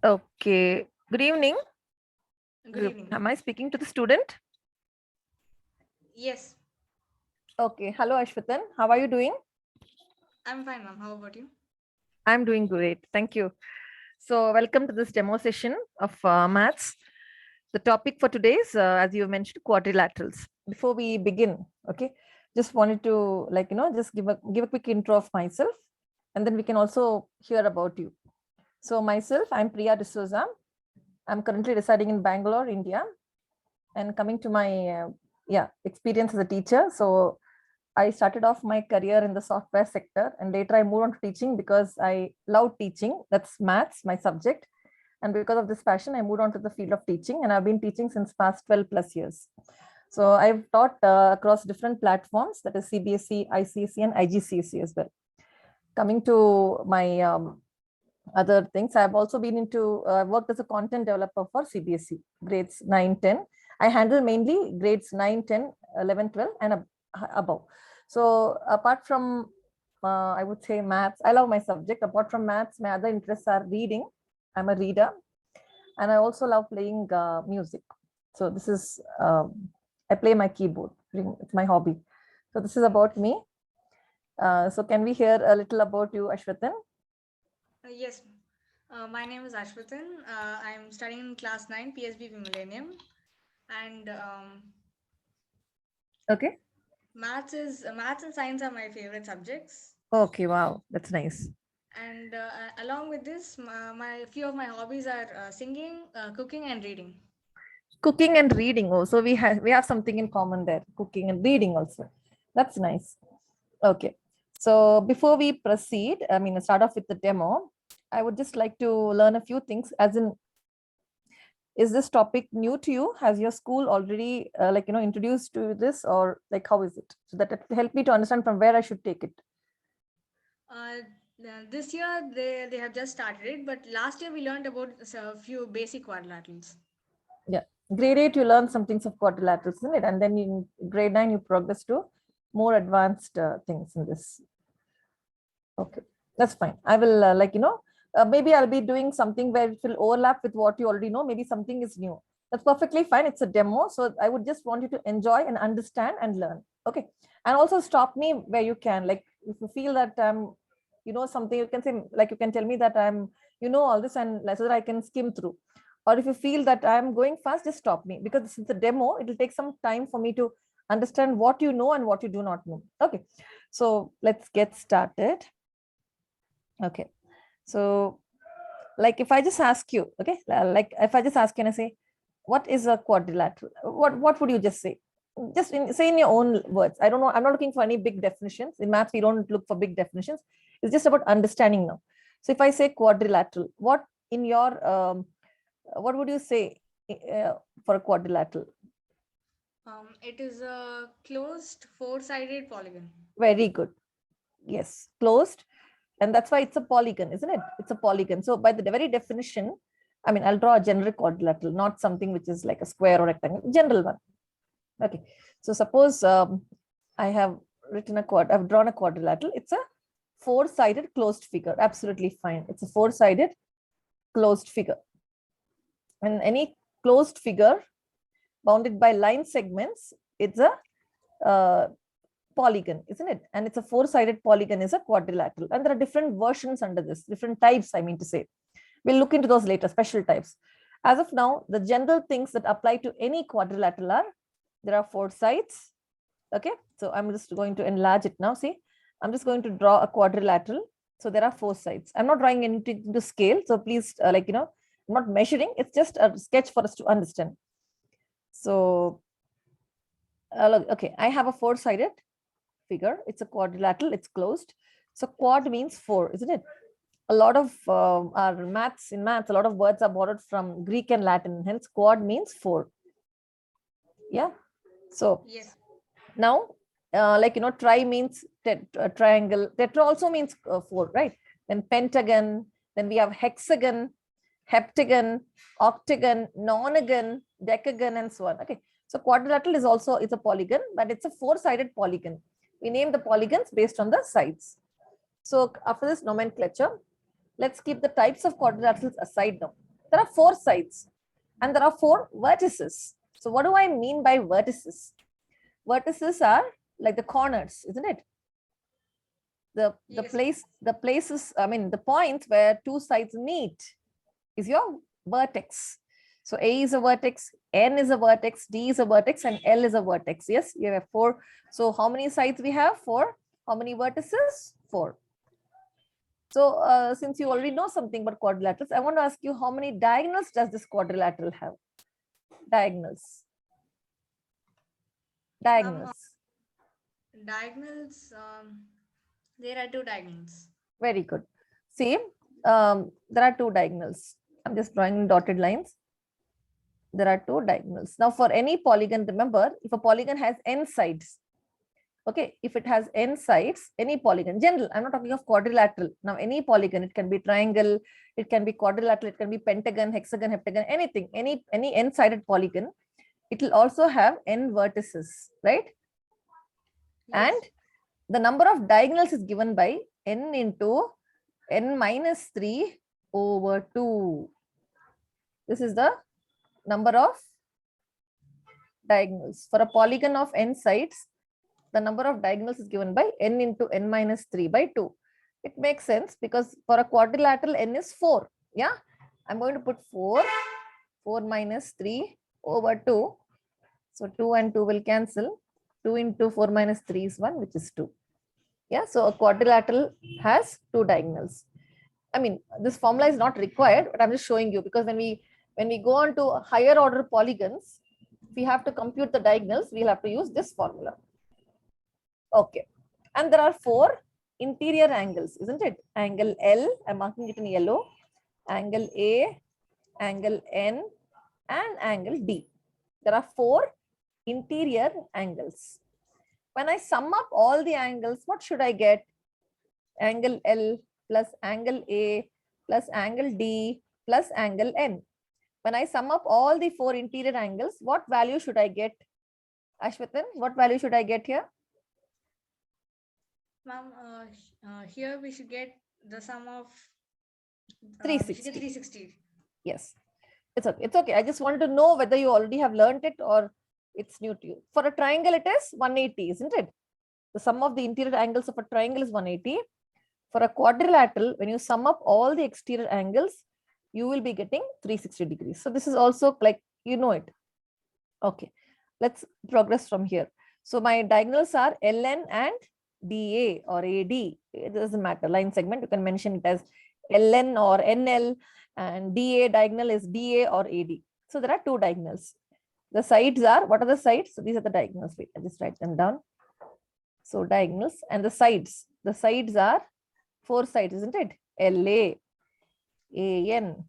Okay. Good evening. Good evening. Am I speaking to the student? Yes, Okay. Hello, Ashwatan. How are you doing? I'm fine, ma'am. How about you? I'm doing great. Thank you. So, welcome to this demo session of maths. The topic for today is, as you mentioned, quadrilaterals. Before we begin, okay, just wanted to just give a quick intro of myself, and then we can also hear about you. So, myself, I'm Priya D'Souza. I'm currently residing in Bangalore, India, and coming to my experience as a teacher. So I started off my career in the software sector, and later I moved on to teaching because I love teaching. That's maths, my subject. And because of this passion, I moved on to the field of teaching, and I've been teaching since past 12 plus years. So I've taught across different platforms, that is CBSE, icse, and igcse as well. Coming to my other things, I've also been into worked as a content developer for CBSE grades 9, 10. I handle mainly grades 9, 10, 11, 12, and above. So apart from I would say maths, I love my subject. Apart from maths, my other interests are reading. I'm a reader, and I also love playing music. So this is I play my keyboard. It's my hobby. So this is about me. So can we hear a little about you, Ashwatan? Yes, my name is Ashwatan. I'm studying in class 9, PSB Millennium. And Okay. maths and science are my favorite subjects. Okay. Wow, that's nice. And along with this, my few of my hobbies are singing, cooking, and reading. Cooking and reading. Oh, so we have something in common there. Cooking and reading also. That's nice. Okay. So before we proceed, I mean, start off with the demo. I would just like to learn a few things. As in, is this topic new to you? Has your school already introduced to this, or like how is it? So that it will help me to understand from where I should take it. Uh, this year they have just started it, but last year we learned about a few basic quadrilaterals. Yeah. Grade 8, you learn some things of quadrilaterals, isn't it? And then in grade 9, you progress to more advanced things in this. Okay, that's fine. I will maybe I'll be doing something where it will overlap with what you already know. Maybe something is new. That's perfectly fine. It's a demo. So I would just want you to enjoy and understand and learn. Okay. And also stop me where you can. Like if you feel that something, you can say, like you can tell me that all this, and so that I can skim through. Or if you feel that I'm going fast, just stop me, because this is a demo. It will take some time for me to understand what you know and what you do not know. Okay. So let's get started. Okay. So, like if I just ask you, okay, like if I just ask you and I say, what is a quadrilateral? What would you just say? Just say in your own words. I don't know. I'm not looking for any big definitions. In maths, we don't look for big definitions. It's just about understanding now. So if I say quadrilateral, what would you say for a quadrilateral? It is a closed four-sided polygon. Very good. Yes, closed. And that's why it's a polygon, isn't it? It's a polygon. So by the very definition, I mean, I'll draw a general quadrilateral, not something which is like a square or rectangle, general one. Okay. So suppose I have I've drawn a quadrilateral. It's a four-sided closed figure. Absolutely fine. It's a four-sided closed figure. And any closed figure bounded by line segments, it's a polygon, isn't it? And it's a four-sided polygon is a quadrilateral. And there are different versions under this, different types, I mean to say. We'll look into those later, special types. As of now, the general things that apply to any quadrilateral are, there are four sides. Okay, so I'm just going to enlarge it now. See, I'm just going to draw a quadrilateral. So there are four sides. I'm not drawing anything to scale. So please, I'm not measuring. It's just a sketch for us to understand. So, okay, I have a four-sided figure. It's a quadrilateral. It's closed. So quad means four, isn't it? A lot of our maths, a lot of words are borrowed from Greek and Latin. Hence, quad means four. Yeah. So Yes. now, tri means triangle. Tetra also means four, right? Then pentagon. Then we have hexagon, heptagon, octagon, nonagon, decagon, and so on. Okay. So quadrilateral is also, it's a polygon, but it's a four-sided polygon. We name the polygons based on the sides. So after this nomenclature, let's keep the types of quadrilaterals aside now. There are 4 sides and there are 4 vertices. So what do I mean by vertices? Vertices are like the corners, isn't it? The Yes. places, I mean, the points where 2 sides meet is your vertex. So A is a vertex, N is a vertex, D is a vertex, and L is a vertex. Yes, you have 4. So how many sides we have? 4. How many vertices? 4. So since you already know something about quadrilaterals, I want to ask you, how many diagonals does this quadrilateral have? Diagonals. Ma'am, Diagonals. diagonals, there are 2 diagonals. Very good. See, there are 2 diagonals. I'm just drawing dotted lines. There are 2 diagonals. Now, for any polygon, remember, if a polygon has n sides, okay, if it has n sides, any polygon, general, I'm not talking of quadrilateral. Now, any polygon, it can be triangle, it can be quadrilateral, it can be pentagon, hexagon, heptagon, anything, any n-sided polygon, it will also have n vertices, right? Yes. And the number of diagonals is given by n into n minus 3 over 2. This is the number of diagonals. For a polygon of n sides, the number of diagonals is given by n into n minus 3 by 2. It makes sense because for a quadrilateral, n is 4. Yeah, I'm going to put 4 minus 3 over 2. So 2 and 2 will cancel. 2 into 4 minus 3 is 1, which is 2. Yeah, so a quadrilateral has 2 diagonals. I mean, this formula is not required, but I'm just showing you because when we go on to higher order polygons, if we have to compute the diagonals, we'll have to use this formula. Okay. And there are 4 interior angles, isn't it? Angle L, I'm marking it in yellow, angle A, angle N, and angle D. There are 4 interior angles. When I sum up all the angles, what should I get? Angle L plus angle A plus angle D plus angle N. When I sum up all the 4 interior angles, what value should I get? Ashwatan, what value should I get here? Ma'am, here we should get the sum of 360. we should get 360. Yes, it's okay. It's okay. I just wanted to know whether you already have learned it or it's new to you. For a triangle, it is 180, isn't it? The sum of the interior angles of a triangle is 180. For a quadrilateral, when you sum up all the exterior angles, you will be getting 360 degrees. So this is also like, you know it. Okay, let's progress from here. So my diagonals are LN and DA or AD. It doesn't matter. Line segment, you can mention it as LN or NL, and DA diagonal is DA or AD. So there are 2 diagonals. The sides are, what are the sides? So these are the diagonals. Wait, I just write them down. So diagonals and the sides are 4 sides, isn't it? LA, AN,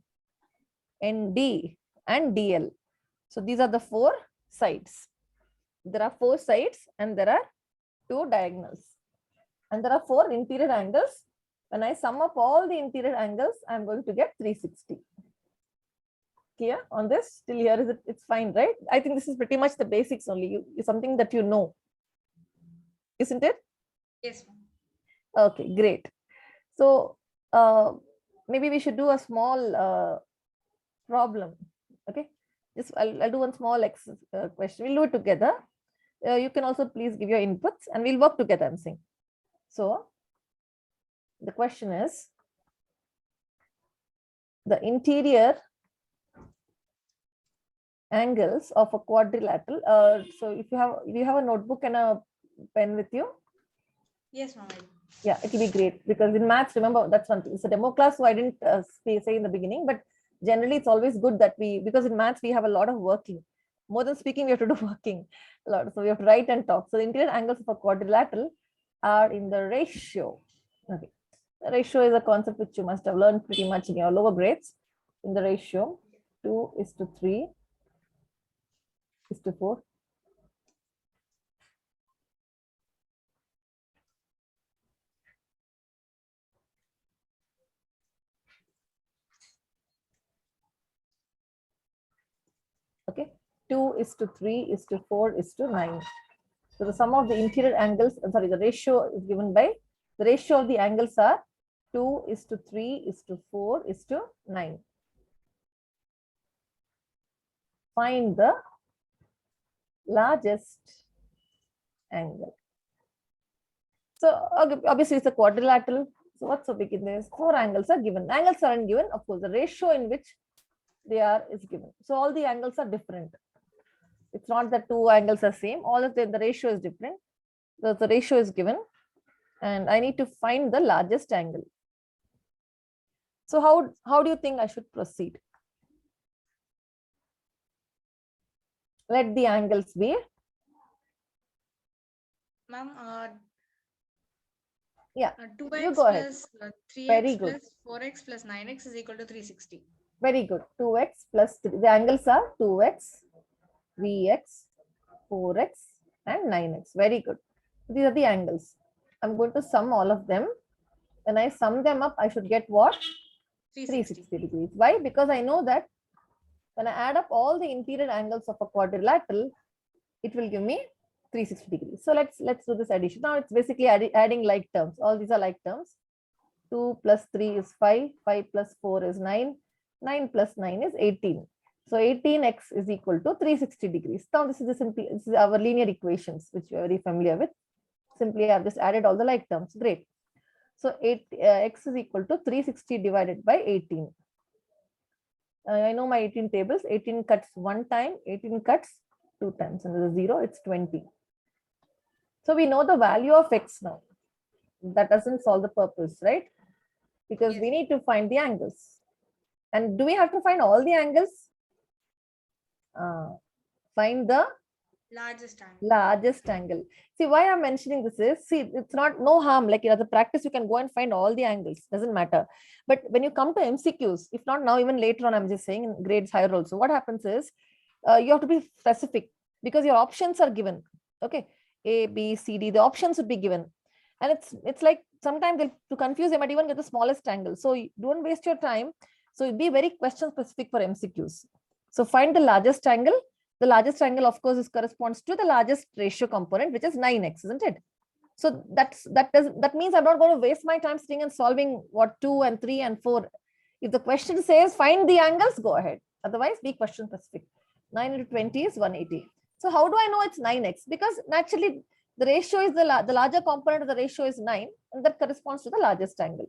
ND, and DL. So these are the 4 sides. There are 4 sides and there are 2 diagonals. And there are 4 interior angles. When I sum up all the interior angles, I'm going to get 360. Clear on this? Till here, is it? It's fine, right? I think this is pretty much the basics only. It's something that you know, isn't it? Yes. Okay, great. So maybe we should do a small problem. Okay, just I'll do one small question. We'll do it together. You can also please give your inputs and we'll work together, I'm saying. So the question is, the interior angles of a quadrilateral. So if you have a notebook and a pen with you? Yes, ma'am. Yeah, it will be great because in maths, remember, that's one thing. It's a demo class, so I didn't say in the beginning, but generally it's always good that because in maths we have a lot of working. More than speaking, we have to do working a lot. So we have to write and talk. So the interior angles of a quadrilateral are in the ratio. Okay. The ratio is a concept which you must have learned pretty much in your lower grades. In the ratio 2:3:4. Okay, 2:3:4:9. So the sum of the interior angles, sorry, the ratio is given by, the ratio of the angles are 2:3:4:9. find the largest angle. So obviously it's a quadrilateral. So what's so big in this? 4 angles are given. Angles aren't given. Of course, the ratio in which they are is given. So all the angles are different. It's not that 2 angles are same. All of them, the ratio is different. So the ratio is given. And I need to find the largest angle. So how do you think I should proceed? Let the angles be. Ma'am, Yeah, 2x you go ahead. plus 3x Very good. plus 4x plus 9x is equal to 360. Very good. 2x plus 3. The angles are 2x, vx, 4x, and 9x. Very good. These are the angles. I'm going to sum all of them. When I sum them up, I should get what? 360 degrees. Why? Because I know that when I add up all the interior angles of a quadrilateral, it will give me 360 degrees. So let's do this addition. Now it's basically adding like terms. All these are like terms. 2 plus 3 is 5. 5 plus 4 is 9. 9 plus 9 is 18. So 18x is equal to 360 degrees. Now this is our linear equations, which we are very familiar with. Simply I've just added all the like terms. Great. So x is equal to 360 divided by 18. I know my 18 tables. 18 cuts 1 time, 18 cuts 2 times, and there's a 0, it's 20. So we know the value of x now. That doesn't solve the purpose, right? Because we need to find the angles. And do we have to find all the angles? Find the largest angle. See, why I'm mentioning this is, see, it's not no harm. Like, as a practice, you can go and find all the angles. Doesn't matter. But when you come to MCQs, if not now, even later on, I'm just saying in grades higher also, what happens is you have to be specific because your options are given. Okay, A, B, C, D. The options would be given, and it's like sometimes to confuse, they might even get the smallest angle. So don't waste your time. So be very question specific for MCQs. So find the largest angle. The largest angle, of course, corresponds to the largest ratio component, which is 9x, isn't it? So that means I'm not going to waste my time sitting and solving what 2 and 3 and 4. If the question says find the angles, go ahead. Otherwise, be question specific. 9 into 20 is 180. So how do I know it's 9x? Because naturally, the ratio is the larger component of the ratio is 9, and that corresponds to the largest angle.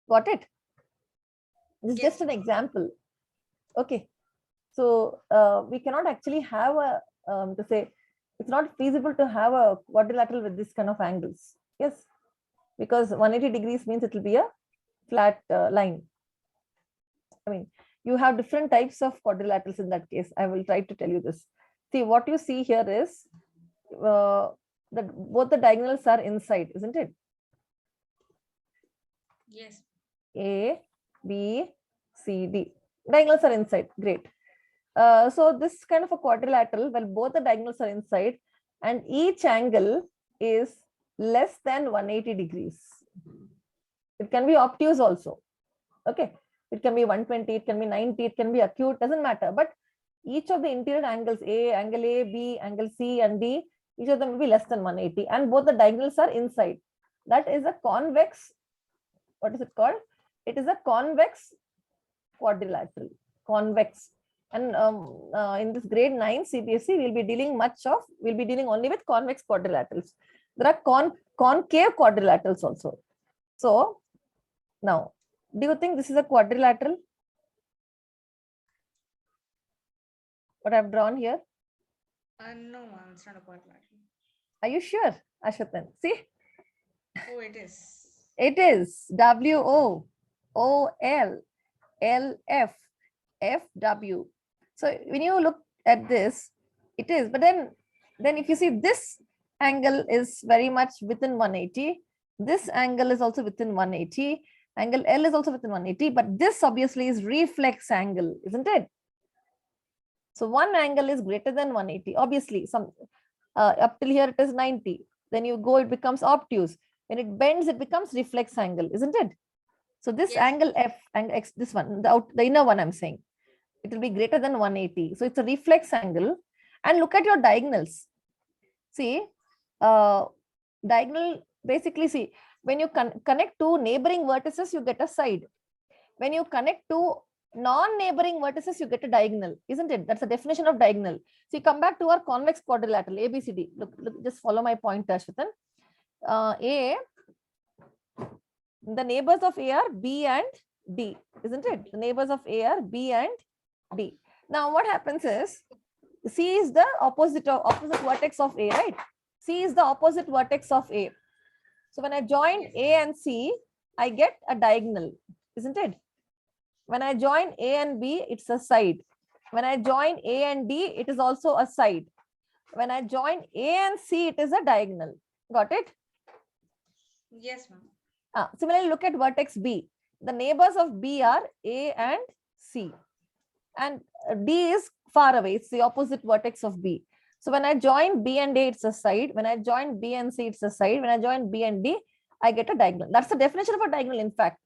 Got it? This is just an example. Okay. So we cannot actually have a, to say, it's not feasible to have a quadrilateral with this kind of angles. Yes, because 180 degrees means it will be a flat line. I mean, you have different types of quadrilaterals in that case. I will try to tell you this. See, what you see here is that both the diagonals are inside, isn't it? Yes. A, B, C, D. Diagonals are inside. Great. So this kind of a quadrilateral, well, both the diagonals are inside and each angle is less than 180 degrees. It can be obtuse also. Okay. It can be 120, it can be 90, it can be acute, doesn't matter. But each of the interior angles, angle A, B, angle C and D, each of them will be less than 180 and both the diagonals are inside. That is a convex, what is it called? It is a convex quadrilateral, convex. And in this grade 9 CBSE, we'll be dealing only with convex quadrilaterals. There are concave quadrilaterals also. So now, do you think this is a quadrilateral? What I've drawn here? No, ma'am, it's not a quadrilateral. Are you sure, Ashwatan? See? Oh, it is. It is WO, OL, LF, FW. So when you look at this, it is. But then if you see this angle is very much within 180, this angle is also within 180, angle L is also within 180, but this obviously is reflex angle, isn't it? So one angle is greater than 180. Obviously, some up till here it is 90. Then you go, it becomes obtuse. When it bends, it becomes reflex angle, isn't it? So this angle F and X, this one, the inner one I'm saying, it will be greater than 180. So it's a reflex angle. And look at your diagonals. See, diagonal, basically see, when you connect two neighboring vertices, you get a side. When you connect two non-neighboring vertices, you get a diagonal, isn't it? That's the definition of diagonal. So you come back to our convex quadrilateral, ABCD. Look, just follow my point, Ashwatan. The neighbors of A are B and D, isn't it? The neighbors of A are B and D. Now what happens is, C is the opposite vertex of A, right? C is the opposite vertex of A. So when I join A and C, I get a diagonal, isn't it? When I join A and B, it's a side. When I join A and D, it is also a side. When I join A and C, it is a diagonal. Got it? Yes, ma'am. Similarly, look at vertex B. The neighbors of B are A and C. And D is far away. It's the opposite vertex of B. So when I join B and A, it's a side. When I join B and C, it's a side. When I join B and D, I get a diagonal. That's the definition of a diagonal, in fact.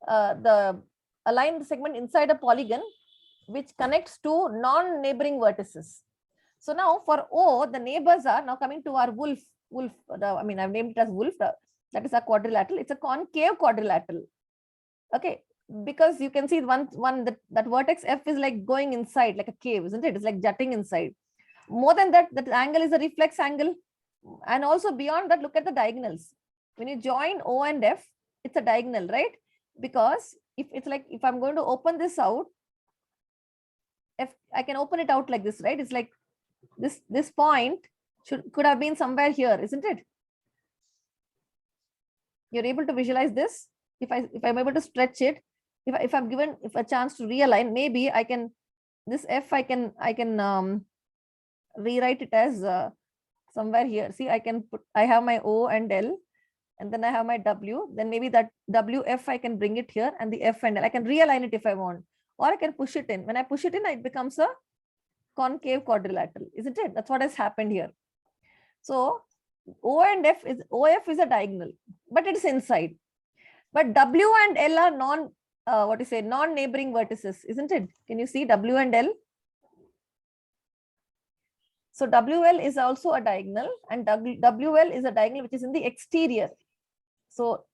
The aligned segment inside a polygon which connects to non-neighboring vertices. So now for O, the neighbors are, now coming to our wolf, I've named it as wolf. That is a quadrilateral. It's a concave quadrilateral. Okay, because you can see that vertex F is like going inside, like a cave, isn't it? It's like jutting inside. More than that, that angle is a reflex angle. And also beyond that, look at the diagonals. When you join O and F, it's a diagonal, right? Because if I'm going to open this out, I can open it out like this, right? It's like this point could have been somewhere here, isn't it? You're able to visualize this. If I'm able to stretch it, if I'm given a chance to realign, maybe I can, this F I can rewrite it as somewhere here. See, I have my O and L, and then I have my W. Then maybe that WF I can bring it here, and the F and L I can realign it if I want, or I can push it in. When I push it in, it becomes a concave quadrilateral, isn't it? That's what has happened here. So OF is a diagonal, but it's inside. But W and L are non-neighboring vertices, isn't it? Can you see W and L? So WL is also a diagonal, and WL is a diagonal which is in the exterior. So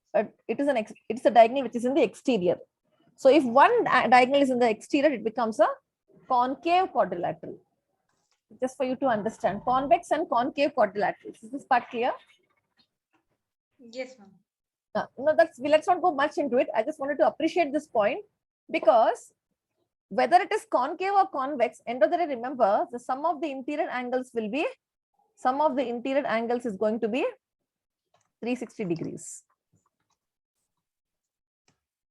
it's a diagonal which is in the exterior. So if one diagonal is in the exterior, it becomes a concave quadrilateral. Just for you to understand, convex and concave quadrilaterals. Is this part clear? Yes, ma'am. No, let's not go much into it. I just wanted to appreciate this point, because whether it is concave or convex, end of the day, remember the sum of the interior angles is going to be 360 degrees.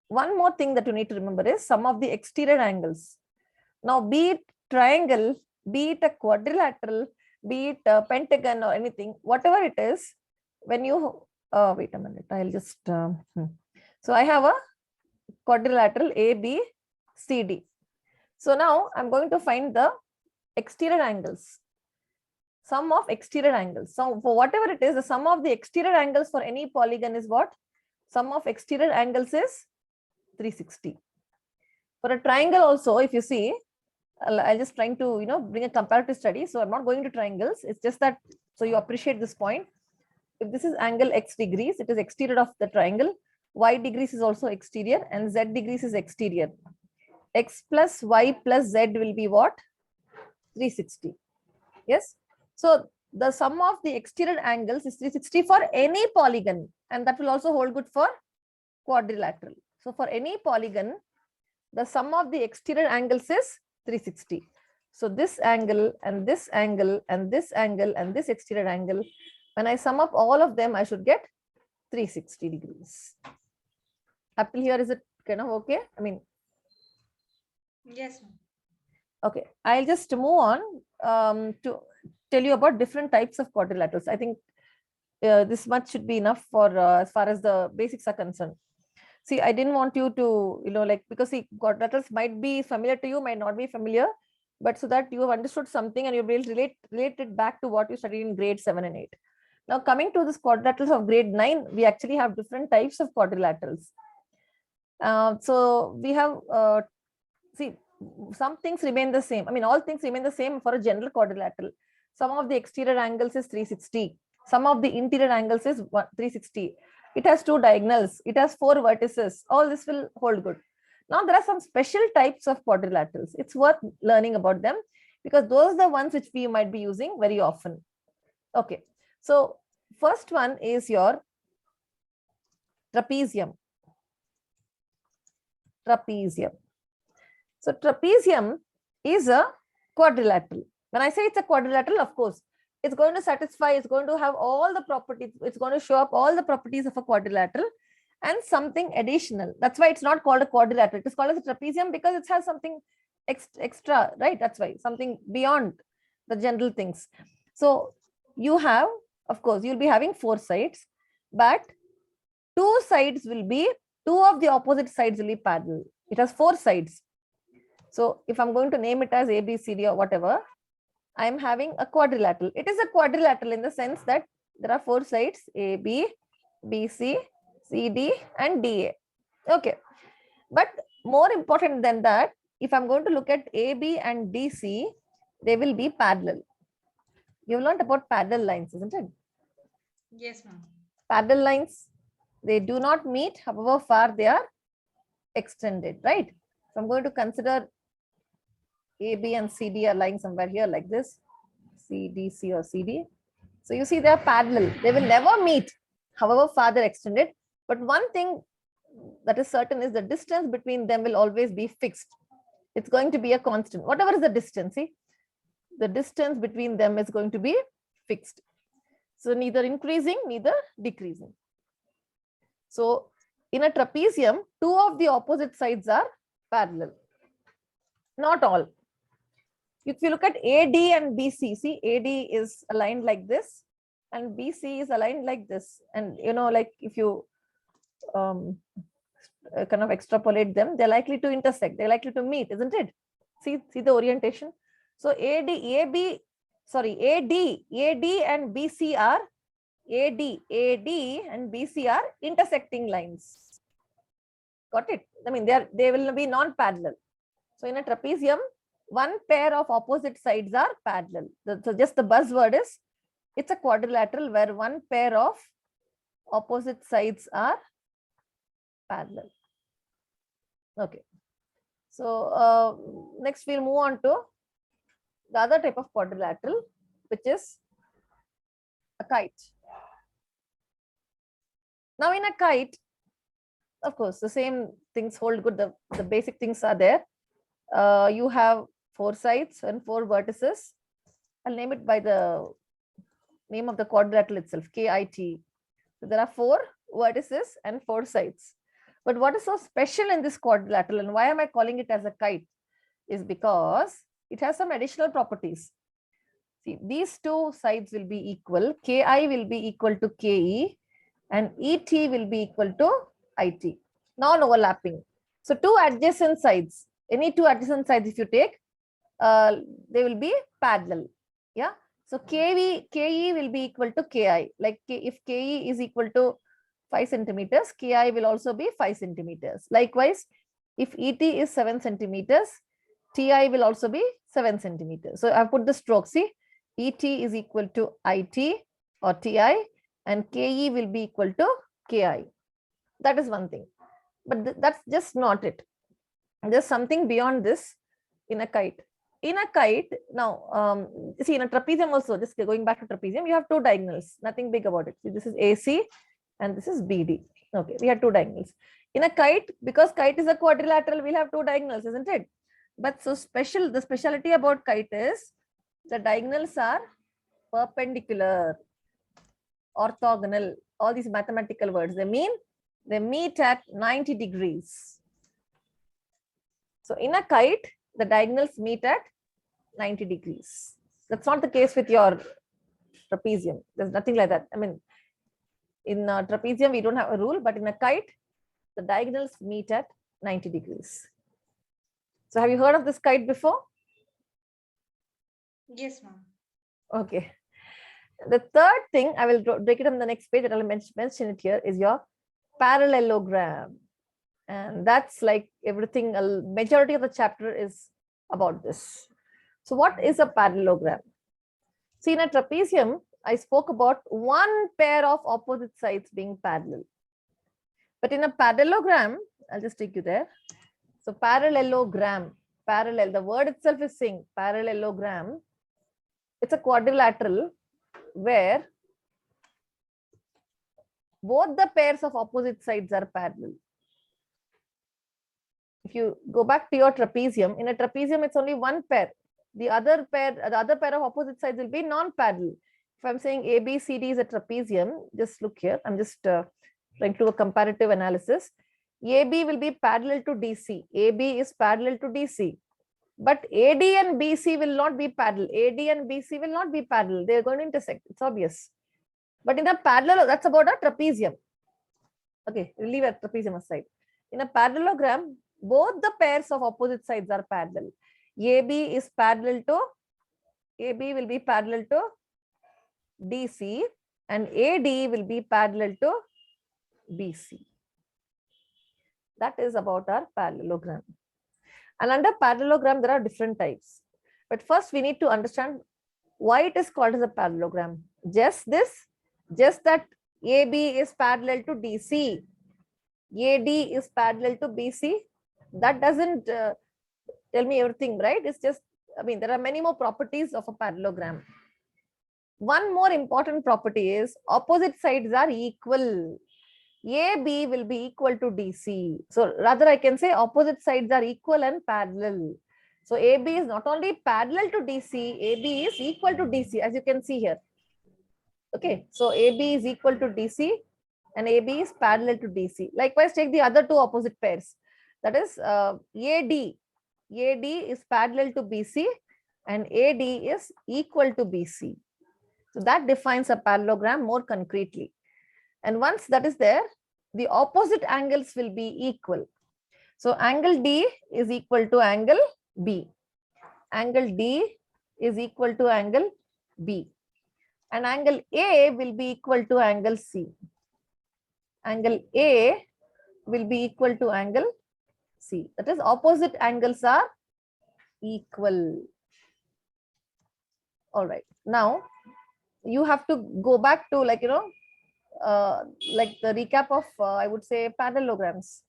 One more thing that you need to remember is sum of the exterior angles. Now, be it triangle, be it a quadrilateral, be it a pentagon or anything, whatever it is, when you wait a minute, I'll just so I have a quadrilateral ABCD. So now I'm going to find the exterior angles, sum of exterior angles. So for whatever it is, the sum of the exterior angles for any polygon is what? Sum of exterior angles is 360. For a triangle also, if you see, I'm just trying to bring a comparative study. So I'm not going to triangles. It's just that so you appreciate this point. If this is angle X degrees, it is exterior of the triangle. Y degrees is also exterior, and Z degrees is exterior. X plus Y plus Z will be what? 360. Yes. So the sum of the exterior angles is 360 for any polygon, and that will also hold good for quadrilateral. So for any polygon, the sum of the exterior angles is 360. So this angle and this angle and this angle and this exterior angle, when I sum up all of them, I should get 360 degrees. Up till here, is it kind of okay? I mean, yes. Okay, I'll just move on to tell you about different types of quadrilaterals. I think this much should be enough for as far as the basics are concerned. See, I didn't want you to, because see, quadrilaterals might be familiar to you, might not be familiar, but so that you have understood something and you'll be able to relate it back to what you studied in grade 7 and 8. Now, coming to this quadrilaterals of grade 9, we actually have different types of quadrilaterals. So we have, see, some things remain the same. I mean, all things remain the same for a general quadrilateral. Some of the exterior angles is 360. Some of the interior angles is 360. It has 2 diagonals. It has 4 vertices. All this will hold good. Now there are some special types of quadrilaterals. It's worth learning about them because those are the ones which we might be using very often. Okay, so first one is your trapezium. Trapezium. So trapezium is a quadrilateral. When I say it's a quadrilateral, of course, it's going to satisfy, it's going to have all the properties, it's going to show up all the properties of a quadrilateral and something additional. That's why it's not called a quadrilateral. It is called as a trapezium because it has something extra, right? That's why something beyond the general things. So you have, of course, you'll be having 4 sides, but 2 sides will be, 2 of the opposite sides will be parallel. It has 4 sides. So if I'm going to name it as A, B, C, D or whatever, I'm having a quadrilateral. It is a quadrilateral in the sense that there are 4 sides, A, B, B, C, C, D and D, A. Okay. But more important than that, if I'm going to look at A, B and D, C, they will be parallel. You've learned about parallel lines, isn't it? Yes, ma'am. Parallel lines, they do not meet, however far they are extended, right? So I'm going to consider A, B and C, D are lying somewhere here like this, C, D, C or C, D. So you see they are parallel. They will never meet, however far they're extended. But one thing that is certain is the distance between them will always be fixed. It's going to be a constant. Whatever is the distance, see, the distance between them is going to be fixed. So neither increasing, neither decreasing. So in a trapezium, 2 of the opposite sides are parallel. Not all. If you look at AD and BC, see AD is aligned like this and BC is aligned like this. And you know, like if you kind of extrapolate them, they're likely to intersect, they're likely to meet, isn't it? See the orientation. So AD and BC are AD and BC are intersecting lines. Got it? I mean, they will be non-parallel. So in a trapezium, 1 pair of opposite sides are parallel. So just the buzzword is, it's a quadrilateral where 1 pair of opposite sides are parallel. Okay. So next we'll move on to the other type of quadrilateral, which is a kite. Now in a kite, of course, the same things hold good. The basic things are there. You have 4 sides and 4 vertices. I'll name it by the name of the quadrilateral itself, KIT. So there are 4 vertices and 4 sides. But what is so special in this quadrilateral and why am I calling it as a kite is because it has some additional properties. See, these 2 sides will be equal. KI will be equal to KE and ET will be equal to IT. Non-overlapping. So 2 adjacent sides, any 2 adjacent sides if you take, they will be parallel. Yeah. So KE will be equal to KI. Like if KE is equal to 5 centimeters, KI will also be 5 centimeters. Likewise, if ET is 7 centimeters, TI will also be 7 centimeters. So I've put the stroke. See, ET is equal to IT or TI and KE will be equal to KI. That is one thing. But that's just not it. There's something beyond this in a kite. In a kite, now, see in a trapezium also, just going back to trapezium, you have 2 diagonals, nothing big about it. See, this is AC and this is BD. Okay, we have 2 diagonals. In a kite, because kite is a quadrilateral, we'll have 2 diagonals, isn't it? But so the specialty about kite is the diagonals are perpendicular, orthogonal, all these mathematical words. They meet at 90 degrees. So in a kite, the diagonals meet at 90 degrees. That's not the case with your trapezium. There's nothing like that. I mean, in trapezium, we don't have a rule, but in a kite, the diagonals meet at 90 degrees. So have you heard of this kite before? Yes, ma'am. Okay. The third thing, I will break it on the next page that I'll mention it here, is your parallelogram. And that's like everything, a majority of the chapter is about this. So what is a parallelogram? See, in a trapezium, I spoke about 1 pair of opposite sides being parallel. But in a parallelogram, I'll just take you there. So parallelogram, parallel, the word itself is saying parallelogram. It's a quadrilateral where both the pairs of opposite sides are parallel. If you go back to your trapezium, in a trapezium, it's only one pair. The other pair of opposite sides will be non-parallel. If I'm saying ABCD is a trapezium, just look here. I'm just trying to do a comparative analysis. AB will be parallel to DC. AB is parallel to DC. But AD and BC will not be parallel. AD and BC will not be parallel. They are going to intersect. It's obvious. But in a parallel, that's about a trapezium. Okay, we'll leave a trapezium aside. In a parallelogram, both the pairs of opposite sides are parallel. AB is parallel to, AB will be parallel to DC and AD will be parallel to BC. That is about our parallelogram. And under parallelogram, there are different types. But first, we need to understand why it is called as a parallelogram. Just that AB is parallel to DC, AD is parallel to BC. That doesn't tell me everything, right? It's just, I mean, there are many more properties of a parallelogram. One more important property is opposite sides are equal. AB will be equal to DC. So rather I can say opposite sides are equal and parallel. So AB is not only parallel to DC, AB is equal to DC, as you can see here. Okay, so AB is equal to DC and AB is parallel to DC. Likewise, take the other two opposite pairs. That is AD. AD is parallel to BC and AD is equal to BC. So that defines a parallelogram more concretely. And once that is there, the opposite angles will be equal. So angle D is equal to angle B. Angle D is equal to angle B. And angle A will be equal to angle C. Angle A will be equal to angle C. That is, opposite angles are equal. All right. Now, you have to go back to, like, like the recap of, I would say, parallelograms.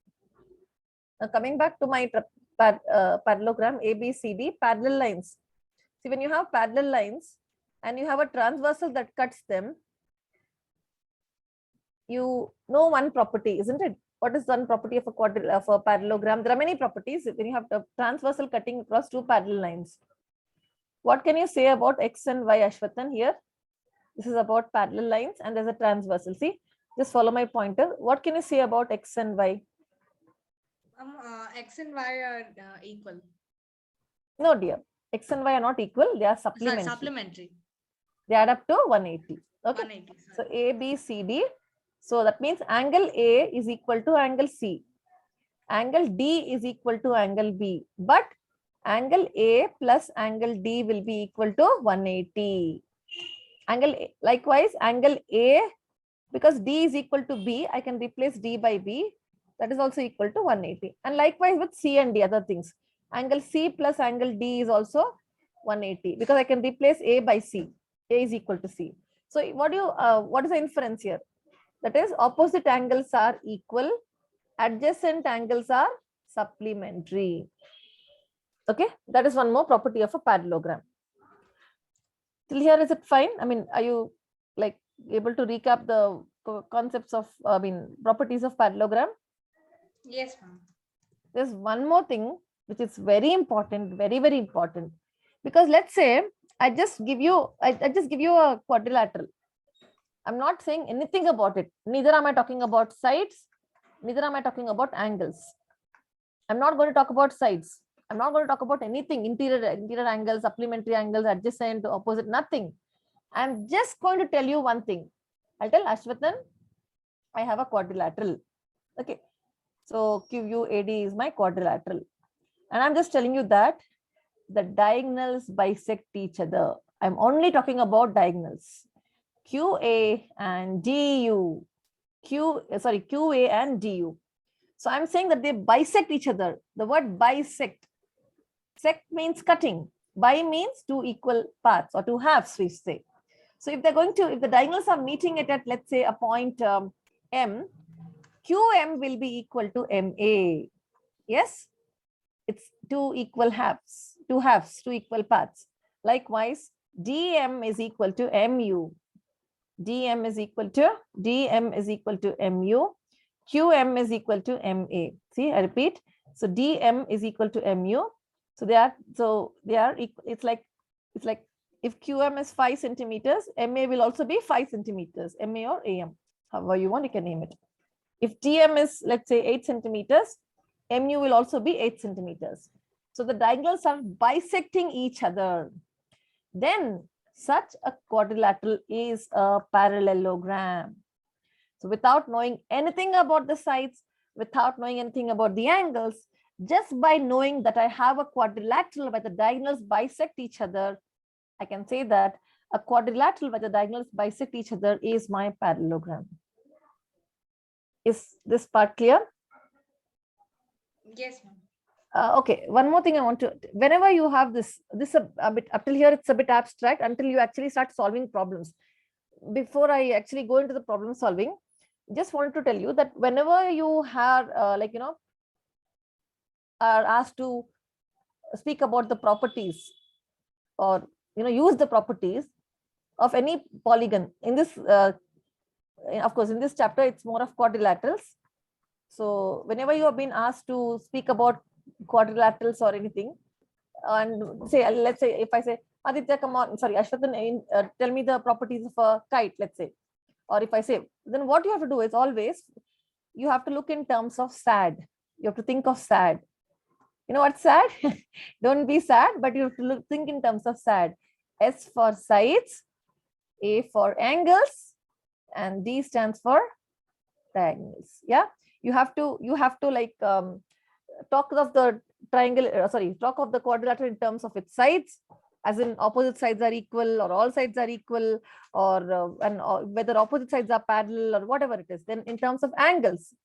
Now, coming back to my parallelogram, ABCD, parallel lines. See, when you have parallel lines and you have a transversal that cuts them, you know one property, isn't it? What is one property of a parallelogram? There are many properties when you have the transversal cutting across two parallel lines. What can you say about X and Y, Ashwatan, here? This is about parallel lines and there's a transversal. See, just follow my pointer. What can you say about X and Y? X and Y are equal. No, dear. X and Y are not equal. They are supplementary. Sorry, supplementary. They add up to 180. Okay. 180, so A, B, C, D. So that means angle A is equal to angle C. Angle D is equal to angle B. But angle A plus angle D will be equal to 180. Angle A, likewise, angle A, because D is equal to B, I can replace D by B. That is also equal to 180. And likewise with C and D, other things. Angle C plus angle D is also 180 because I can replace A by C. A is equal to C. So what is the inference here? That is, opposite angles are equal, adjacent angles are supplementary. Okay, that is one more property of a parallelogram. Till here, is it fine? I mean, are you like able to recap the concepts of, properties of parallelogram? Yes, ma'am. There's one more thing which is very important, very, very important. Because let's say I just give you a quadrilateral. I'm not saying anything about it. Neither am I talking about sides, neither am I talking about angles. I'm not going to talk about sides. I'm not going to talk about anything, interior angles, supplementary angles, adjacent, opposite, nothing. I'm just going to tell you one thing. I'll tell Ashwatan, I have a quadrilateral. Okay. So QUAD is my quadrilateral. And I'm just telling you that the diagonals bisect each other. I'm only talking about diagonals. QA and DU. QA and DU. So I'm saying that they bisect each other. The word bisect. Sect means cutting. Bi means two equal parts or two halves, we say. So if the diagonals are meeting it at, let's say, a point M, QM will be equal to MA. Yes? it's two equal halves, two equal parts. Likewise, dm is equal to mu. dm is equal to mu. qm is equal to ma. See, I repeat. So dm is equal to mu. So they are it's like if qm is 5 centimeters, ma will also be 5 centimeters, ma or am, however you want, you can name it. If dm is, let's say, 8 centimeters, mu will also be 8 centimeters. So the diagonals are bisecting each other. Then such a quadrilateral is a parallelogram. So without knowing anything about the sides, without knowing anything about the angles, just by knowing that I have a quadrilateral where the diagonals bisect each other, I can say that a quadrilateral where the diagonals bisect each other is my parallelogram. Is this part clear? Yes, ma'am. Okay, one more thing I want to, whenever you have this a bit up till here, it's a bit abstract until you actually start solving problems. Before I actually go into the problem solving, just wanted to tell you that whenever you have are asked to speak about the properties or use the properties of any polygon in this, of course, in this chapter, it's more of quadrilaterals. So whenever you have been asked to speak about quadrilaterals or anything, and say, let's say, if I say, Aditya, come on, sorry, Ashwatan, tell me the properties of a kite, let's say. Or if I say, then what you have to do is always, you have to look in terms of SAD. You have to think of SAD. You know what's SAD? Don't be sad, but you have to think in terms of SAD. S for sides, A for angles, and D stands for diagonals. Yeah, you have to like talk of the triangle, talk of the quadrilateral in terms of its sides, as in opposite sides are equal or all sides are equal, or whether opposite sides are parallel or whatever it is. Then in terms of angles,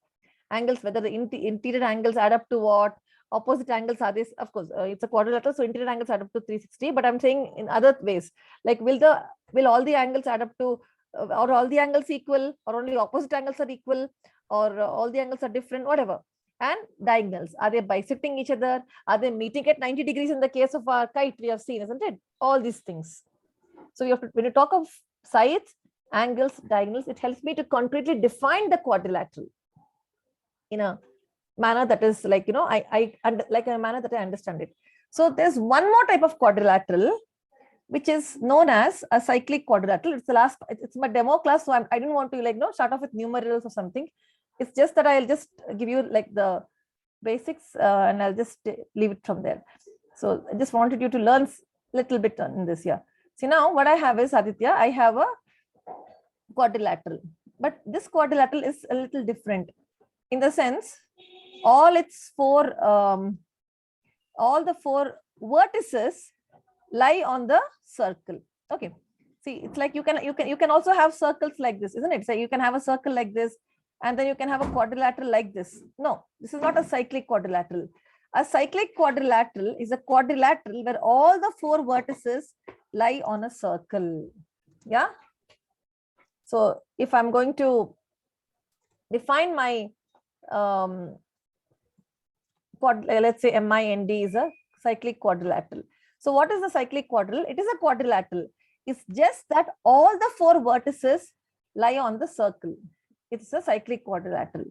whether the interior angles add up to what, opposite angles are this, of course, it's a quadrilateral, so interior angles add up to 360, but I'm saying in other ways, like will all the angles add up to, or all the angles equal, or only opposite angles are equal, or all the angles are different, whatever. And diagonals, are they bisecting each other? Are they meeting at 90 degrees in the case of our kite we have seen, isn't it? All these things. So you have to, when you talk of sides, angles, diagonals, it helps me to concretely define the quadrilateral in a manner that is like, like a manner that I understand it. So there's one more type of quadrilateral, which is known as a cyclic quadrilateral. It's the last, it's my demo class, so I didn't want to start off with numerals or something. It's just that I'll just give you like the basics and I'll just leave it from there. So I just wanted you to learn a little bit in this year. See, now what I have is, Aditya, I have a quadrilateral, but this quadrilateral is a little different in the sense all the four vertices lie on the circle. Okay, see, it's like you can also have circles like this, isn't it? So you can have a circle like this, and then you can have a quadrilateral like this. No, this is not a cyclic quadrilateral. A cyclic quadrilateral is a quadrilateral where all the four vertices lie on a circle. Yeah. So if I'm going to define my let's say MIND is a cyclic quadrilateral. So what is the cyclic quadrilateral? It is a quadrilateral. It's just that all the four vertices lie on the circle. It's a cyclic quadrilateral.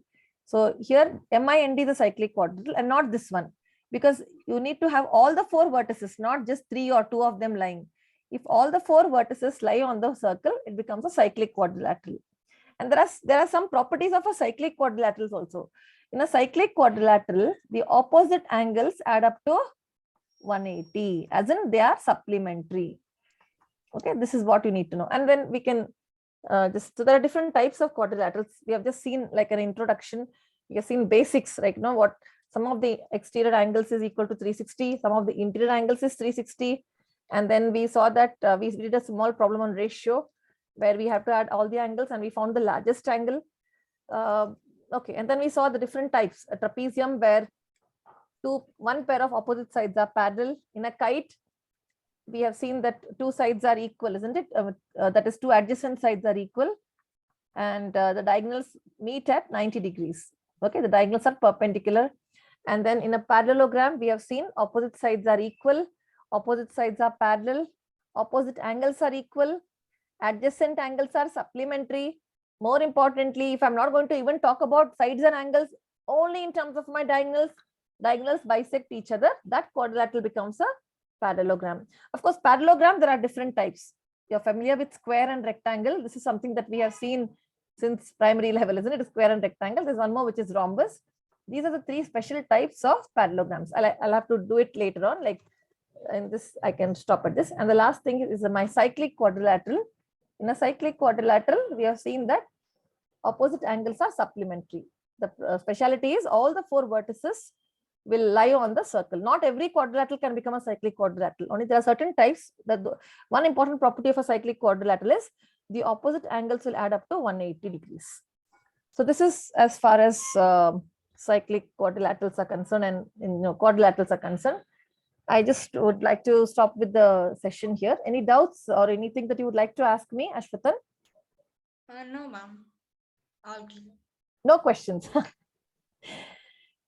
So here MIND is a cyclic quadrilateral and not this one, because you need to have all the four vertices, not just 3 or 2 of them lying. If all the four vertices lie on the circle, it becomes a cyclic quadrilateral. And there are some properties of a cyclic quadrilaterals also. In a cyclic quadrilateral, the opposite angles add up to 180, as in they are supplementary. Okay, this is what you need to know. And then we can so there are different types of quadrilaterals. We have just seen like an introduction. We have seen basics, right? What some of the exterior angles is equal to 360, some of the interior angles is 360. And then we saw that we did a small problem on ratio where we have to add all the angles and we found the largest angle. Okay, and then we saw the different types. A trapezium where one pair of opposite sides are parallel. In a kite, we have seen that 2 sides are equal, isn't it? That is 2 adjacent sides are equal, and the diagonals meet at 90 degrees. Okay, the diagonals are perpendicular. And then in a parallelogram, we have seen opposite sides are equal, opposite sides are parallel, opposite angles are equal, adjacent angles are supplementary. More importantly, if I'm not going to even talk about sides and angles, only in terms of my diagonals, diagonals bisect each other, that quadrilateral becomes a parallelogram. Of course, parallelogram, there are different types. You're familiar with square and rectangle. This is something that we have seen since primary level, isn't it? Square and rectangle. There's one more, which is rhombus. These are the three special types of parallelograms. I'll have to do it later on. Like in this, I can stop at this. And the last thing is my cyclic quadrilateral. In a cyclic quadrilateral, we have seen that opposite angles are supplementary. The speciality is all the four vertices will lie on the circle. Not every quadrilateral can become a cyclic quadrilateral. Only there are certain types. One important property of a cyclic quadrilateral is the opposite angles will add up to 180 degrees. So this is as far as cyclic quadrilaterals are concerned, and quadrilaterals are concerned. I just would like to stop with the session here. Any doubts or anything that you would like to ask me, Ashwatan? No, ma'am. All clear. No questions.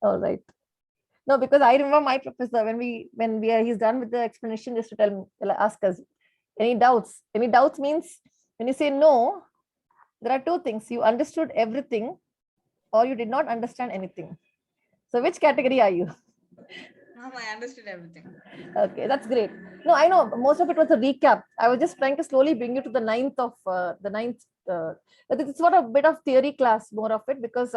All right. No, because I remember my professor when he's done with the explanation, just to ask us any doubts. Any doubts means when you say no, there are two things: you understood everything, or you did not understand anything. So which category are you? Ma'am, I understood everything. Okay, that's great. No, I know most of it was a recap. I was just trying to slowly bring you to the ninth. It's sort of a bit of theory class, more of it, because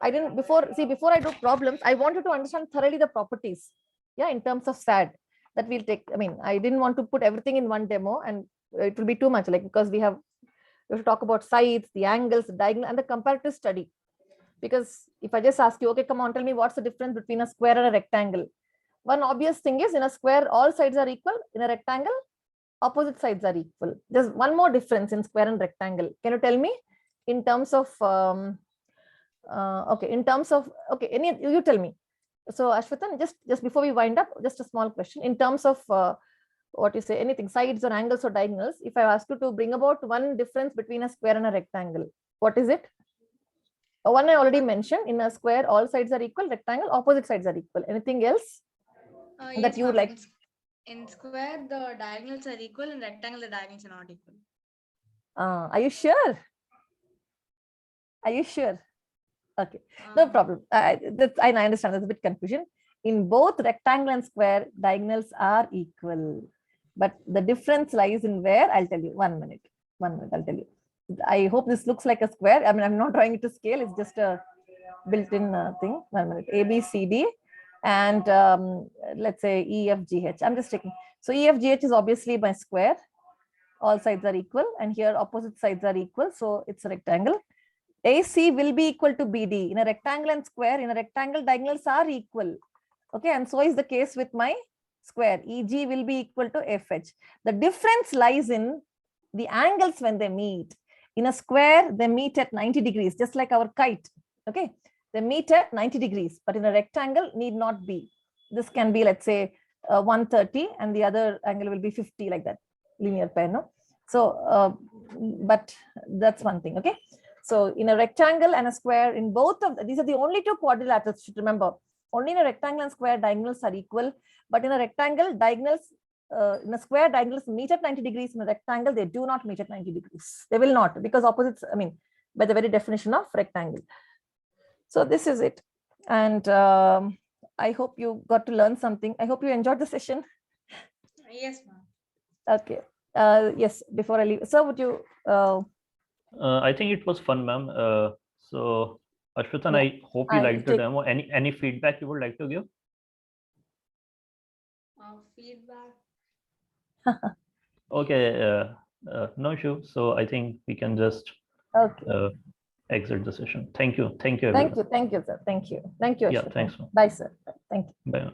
I didn't before I do problems, I wanted to understand thoroughly the properties. Yeah, in terms of SAD that we'll take. I mean, I didn't want to put everything in one demo, and it will be too much. Like because we have to talk about sides, the angles, the diagonal, and the comparative study. Because if I just ask you, okay, come on, tell me what's the difference between a square and a rectangle. One obvious thing is in a square, all sides are equal. In a rectangle, opposite sides are equal. There's one more difference in square and rectangle. Can you tell me in terms of, you tell me. So Ashwatan, just before we wind up, just a small question. In terms of what you say, anything, sides or angles or diagonals, if I ask you to bring about one difference between a square and a rectangle, what is it? One I already mentioned. In a square, all sides are equal. Rectangle, opposite sides are equal. Anything else that you would like? In square, the diagonals are equal. In rectangle, the diagonals are not equal. Are you sure? Are you sure? Okay, no problem. I understand there's a bit confusion. In both rectangle and square, diagonals are equal. But the difference lies in where? I'll tell you. 1 minute. 1 minute, I'll tell you. I hope this looks like a square. I mean, I'm not drawing it to scale. It's just a built-in thing. 1 minute. A, B, C, D. And let's say E, F, G, H. I'm just checking. So E, F, G, H is obviously my square. All sides are equal. And here opposite sides are equal. So it's a rectangle. AC will be equal to BD. In a rectangle and square, in a rectangle, diagonals are equal. Okay, and so is the case with my square. EG will be equal to FH. The difference lies in the angles when they meet. In a square, they meet at 90 degrees, just like our kite. Okay, they meet at 90 degrees, but in a rectangle, need not be. This can be, let's say, 130, and the other angle will be 50, like that, linear pair, no? So, but that's one thing, okay? So in a rectangle and a square, in both of these are the only two quadrilaterals you should remember. Only in a rectangle and square, diagonals are equal. But in a rectangle, diagonals, in a square, diagonals meet at 90 degrees. In a rectangle, they do not meet at 90 degrees. They will not, because opposites, I mean, by the very definition of rectangle. So this is it. And I hope you got to learn something. I hope you enjoyed the session. Yes, ma'am. Okay. Yes, before I leave. So would you... I think it was fun, ma'am. So Ashwatan, yeah, I hope you liked the demo. Any feedback you would like to give? Feedback. Okay, no issue. So I think we can just exit the session. Thank you. Thank you, everyone. Thank you, sir. Thank you. Thank you, Ashwatan. Yeah, thanks. Bye, sir. Thank you. Bye.